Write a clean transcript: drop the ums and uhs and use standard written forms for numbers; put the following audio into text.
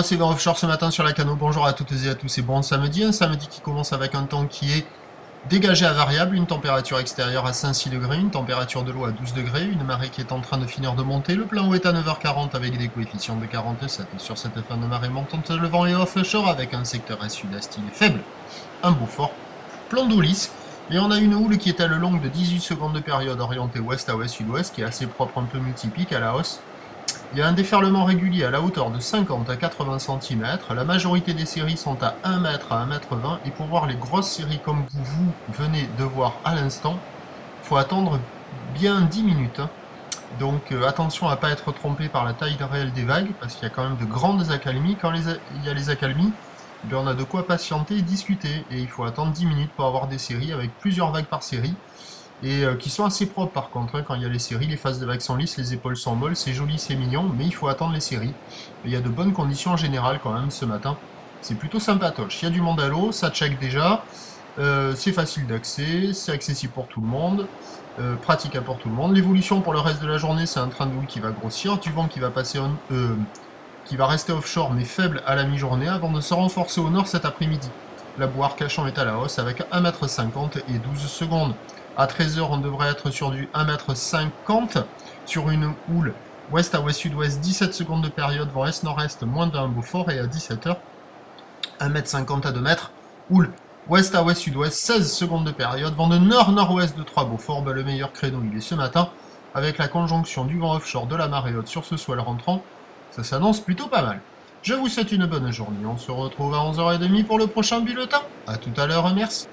Moi c'est Vent Offshore ce matin sur la Cano, bonjour à toutes et à tous, c'est bon samedi, un samedi qui commence avec un temps qui est dégagé à variable, une température extérieure à 5-6 degrés, une température de l'eau à 12 degrés, une marée qui est en train de finir de monter, le plein eau est à 9h40 avec des coefficients de 47, sur cette fin de marée montante, le vent est offshore avec un secteur est-sud-est, il est faible, un beau fort, plan d'eau lisse, et on a une houle qui est à le longue de 18 secondes de période orientée ouest à ouest-sud-ouest, qui est assez propre, un peu multipique à la hausse. Il y a un déferlement régulier à la hauteur de 50 à 80 cm. La majorité des séries sont à 1 m à 1 m 20. Et pour voir les grosses séries comme vous venez de voir à l'instant, il faut attendre bien 10 minutes. Donc attention à ne pas être trompé par la taille réelle des vagues, parce qu'il y a quand même de grandes accalmies. Quand il y a les accalmies, on a de quoi patienter et discuter. Et il faut attendre 10 minutes pour avoir des séries avec plusieurs vagues par série. Et qui sont assez propres par contre, quand il y a les séries, les faces de vagues sont lisses, les épaules sont molles, c'est joli, c'est mignon, mais il faut attendre les séries. Et il y a de bonnes conditions en général quand même ce matin, c'est plutôt sympatoche. Il y a du monde à l'eau, ça check déjà, c'est facile d'accès, c'est accessible pour tout le monde, praticable pour tout le monde. L'évolution pour le reste de la journée, c'est un train de houle qui va grossir, du vent qui va passer qui va rester offshore mais faible à la mi-journée avant de se renforcer au nord cet après-midi. La boue Arcachon est à la hausse avec 1,50 m et 12 secondes. À 13 h, on devrait être sur du 1,50 m sur une houle ouest à ouest-sud-ouest, 17 secondes de période, vent est-nord-est, moins d'un beau fort, et à 17 h, 1,50 m à 2 m, houle ouest à ouest-sud-ouest, 16 secondes de période, vent de nord-nord-ouest de 3 beaux forts. Le meilleur créneau il est ce matin, avec la conjonction du vent offshore de la marée haute sur ce swell rentrant, ça s'annonce plutôt pas mal. Je vous souhaite une bonne journée, on se retrouve à 11h30 pour le prochain bulletin. A tout à l'heure, merci.